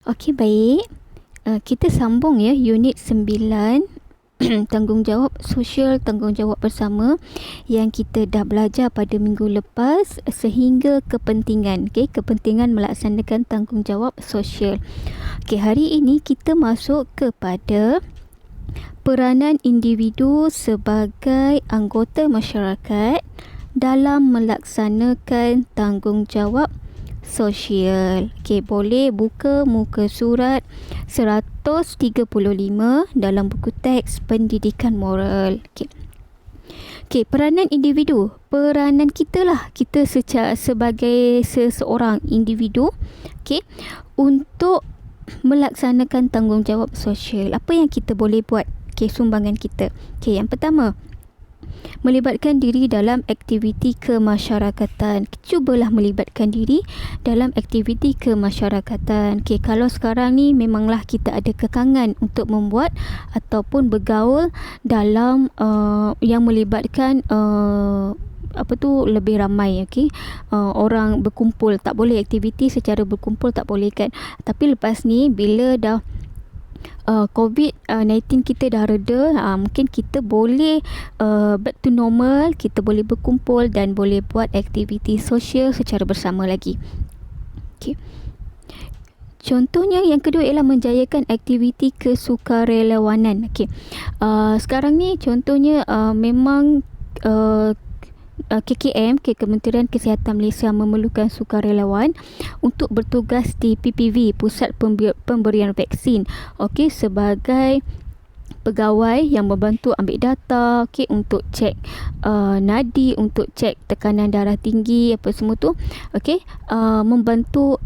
Okey, baik. Kita sambung ya unit 9 tanggungjawab sosial, tanggungjawab bersama yang kita dah belajar pada minggu lepas sehingga kepentingan. Okey, kepentingan melaksanakan tanggungjawab sosial. Okey, hari ini kita masuk kepada peranan individu sebagai anggota masyarakat dalam melaksanakan tanggungjawab sosial. Okey, boleh buka muka surat 135 dalam buku teks pendidikan moral. Okey, peranan individu. Peranan kita lah. Kita sebagai seseorang individu, okey, untuk melaksanakan tanggungjawab sosial. Apa yang kita boleh buat? Okey, sumbangan kita. Okey, yang pertama, melibatkan diri dalam aktiviti kemasyarakatan. Cubalah melibatkan diri dalam aktiviti kemasyarakatan. Okey, kalau sekarang ni memanglah kita ada kekangan untuk membuat ataupun bergaul dalam yang melibatkan lebih ramai, okey. Orang berkumpul, tak boleh aktiviti secara berkumpul, tak boleh kan. Tapi lepas ni bila dah COVID-19 kita dah reda, mungkin kita boleh back to normal, kita boleh berkumpul dan boleh buat aktiviti sosial secara bersama lagi. Okay. Contohnya yang kedua ialah menjayakan aktiviti kesukarelawanan. Okay. Sekarang ni contohnya memang KKM, Kementerian Kesihatan Malaysia memerlukan sukarelawan untuk bertugas di PPV, Pusat Pemberian Vaksin. Okey, sebagai pegawai yang membantu ambil data, okey, untuk cek nadi, untuk cek tekanan darah tinggi, apa semua tu. Okey, membantu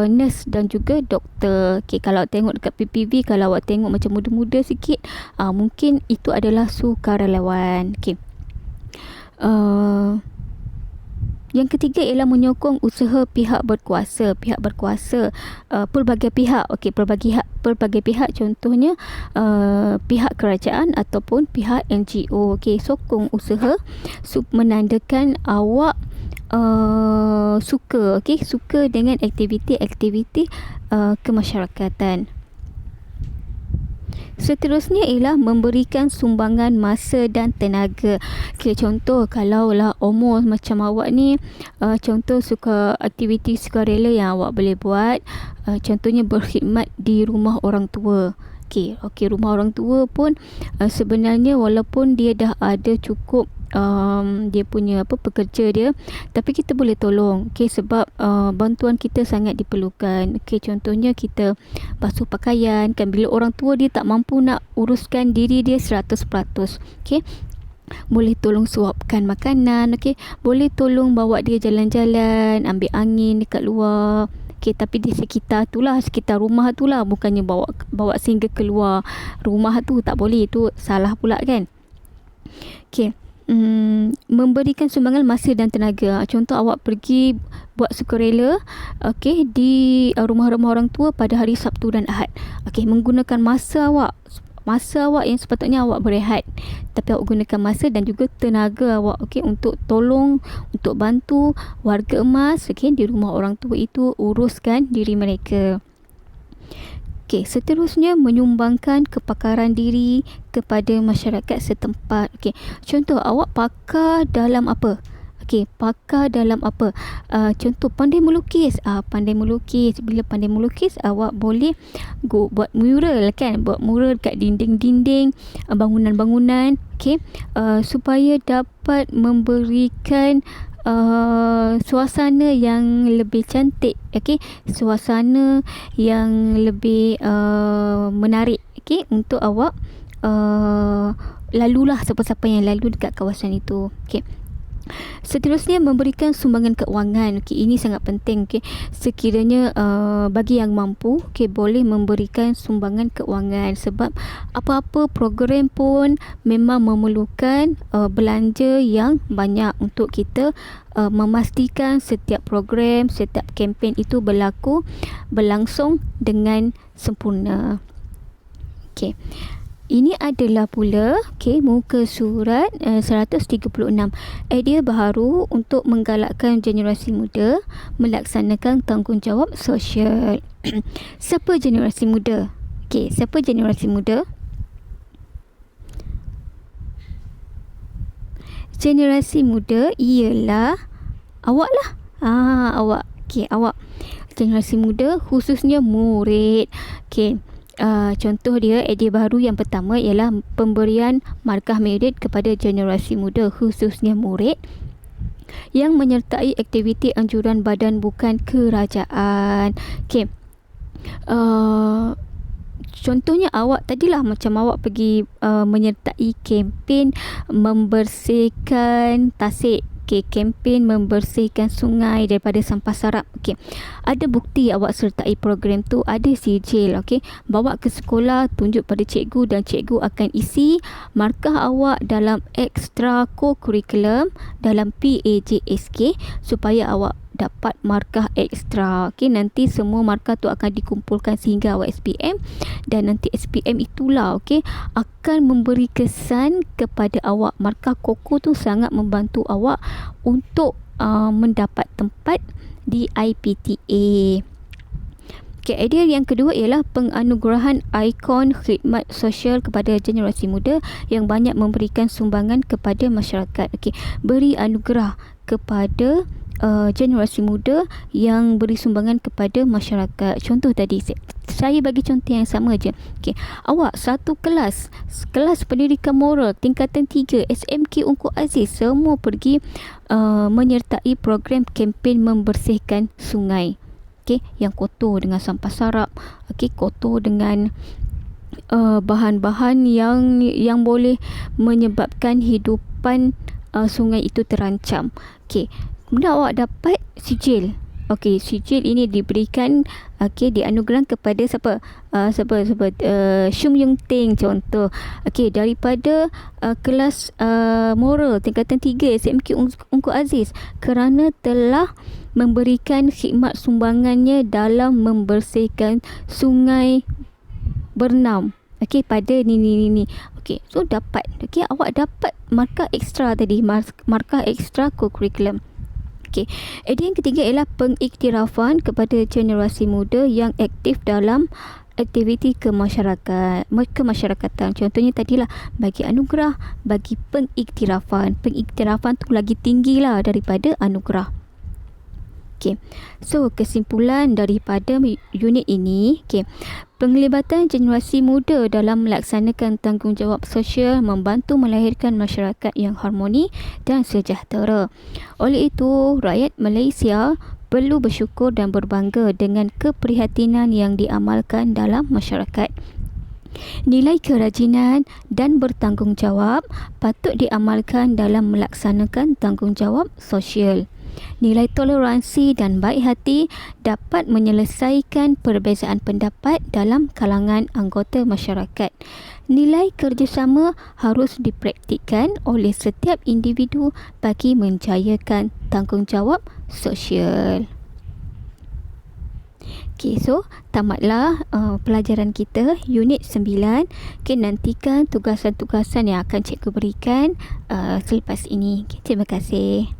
nurse dan juga doktor. Okey, kalau tengok dekat PPV, kalau awak tengok macam muda-muda sikit, mungkin itu adalah sukarelawan. Okey. Yang ketiga ialah menyokong usaha pihak berkuasa. Pihak berkuasa, pelbagai pihak. Okey, pelbagai pihak, contohnya pihak kerajaan ataupun pihak NGO. Okey, sokong usaha menandakan awak suka, okey, suka dengan aktiviti-aktiviti kemasyarakatan. Seterusnya ialah memberikan sumbangan masa dan tenaga. Okay, contoh kalaulah umur macam awak ni, contoh suka aktiviti sukarela yang awak boleh buat, contohnya berkhidmat di rumah orang tua. Okey, rumah orang tua pun sebenarnya walaupun dia dah ada cukup dia punya pekerja dia, tapi kita boleh tolong, okey, sebab bantuan kita sangat diperlukan. Okey, contohnya kita basuh pakaian kan, bila orang tua dia tak mampu nak uruskan diri dia 100%, okey, boleh tolong suapkan makanan, okey, boleh tolong bawa dia jalan-jalan, ambil angin dekat luar. Okey, tapi di sekitar rumah tu lah, bukannya bawa sehingga keluar rumah tu, tak boleh, itu salah pula kan. Okey. Memberikan sumbangan masa dan tenaga. Contoh awak pergi buat sukarela, okey, di rumah-rumah orang tua pada hari Sabtu dan Ahad. Okey, menggunakan masa awak yang sepatutnya awak berehat, tapi awak gunakan masa dan juga tenaga awak, okey, untuk tolong, untuk bantu warga emas, okey, di rumah orang tua itu uruskan diri mereka. Okey, seterusnya menyumbangkan kepakaran diri kepada masyarakat setempat. Okey, contoh awak pakar dalam apa? Okey, pakar dalam apa? Contoh pandai melukis. Pandai melukis. Bila pandai melukis, awak boleh buat mural kan? Buat mural kat dinding-dinding bangunan-bangunan. Okey, supaya dapat memberikan suasana yang lebih cantik, okey, suasana yang lebih menarik, okey, untuk awak lalulah siapa-siapa yang lalu dekat kawasan itu. Okey. Seterusnya memberikan sumbangan keuangan. Okey, ini sangat penting. Okey, sekiranya bagi yang mampu, okey, boleh memberikan sumbangan keuangan, sebab apa-apa program pun memang memerlukan belanja yang banyak untuk kita memastikan setiap program, setiap kempen itu berlangsung dengan sempurna. Okey. Ini adalah pula muka surat 136. Idea baharu untuk menggalakkan generasi muda melaksanakan tanggungjawab sosial. Siapa generasi muda? Siapa generasi muda? Generasi muda ialah awak lah. Awak. Awak. Generasi muda khususnya murid. Contoh dia, idea baru yang pertama ialah pemberian markah merit kepada generasi muda khususnya murid yang menyertai aktiviti anjuran badan bukan kerajaan. Contohnya awak tadilah macam awak pergi menyertai kempen membersihkan tasik. Kempen membersihkan sungai daripada sampah sarap. Ada bukti awak sertai program tu, ada sijil. Bawa ke sekolah, tunjuk pada cikgu dan cikgu akan isi markah awak dalam extra co-curriculum dalam PAJSK supaya awak dapat markah ekstra. Nanti semua markah tu akan dikumpulkan sehingga awak SPM, dan nanti SPM itulah akan memberi kesan kepada awak. Markah koko tu sangat membantu awak untuk mendapat tempat di IPTA. Idea yang kedua ialah penganugerahan ikon khidmat sosial kepada generasi muda yang banyak memberikan sumbangan kepada masyarakat. Beri anugerah kepada generasi muda yang beri sumbangan kepada masyarakat. Contoh tadi saya bagi contoh yang sama je. Awak satu kelas pendidikan moral tingkatan 3 SMK Ungku Aziz semua pergi menyertai program kempen membersihkan sungai. Yang kotor dengan sampah sarap, kotor dengan bahan-bahan yang boleh menyebabkan hidupan sungai itu terancam. Kemudian awak dapat sijil. Sijil ini diberikan dianugerahkan kepada siapa? Shum Yung Ting contoh. Daripada kelas moral tingkatan 3 SMK Ungku Aziz kerana telah memberikan khidmat sumbangannya dalam membersihkan sungai Bernam. Pada ni. So dapat. Awak dapat markah ekstra tadi, markah ekstra co-curriculum. Idea yang ketiga ialah pengiktirafan kepada generasi muda yang aktif dalam aktiviti kemasyarakatan. Contohnya tadilah bagi anugerah, bagi pengiktirafan. Pengiktirafan tu lagi tinggi lah daripada anugerah. So kesimpulan daripada unit ini, penglibatan generasi muda dalam melaksanakan tanggungjawab sosial membantu melahirkan masyarakat yang harmoni dan sejahtera. Oleh itu, rakyat Malaysia perlu bersyukur dan berbangga dengan keprihatinan yang diamalkan dalam masyarakat. Nilai kerajinan dan bertanggungjawab patut diamalkan dalam melaksanakan tanggungjawab sosial. Nilai toleransi dan baik hati dapat menyelesaikan perbezaan pendapat dalam kalangan anggota masyarakat. Nilai kerjasama harus dipraktikkan oleh setiap individu bagi menjayakan tanggungjawab sosial. So tamatlah pelajaran kita unit 9. Nantikan tugasan-tugasan yang akan cikgu berikan selepas ini. Terima kasih.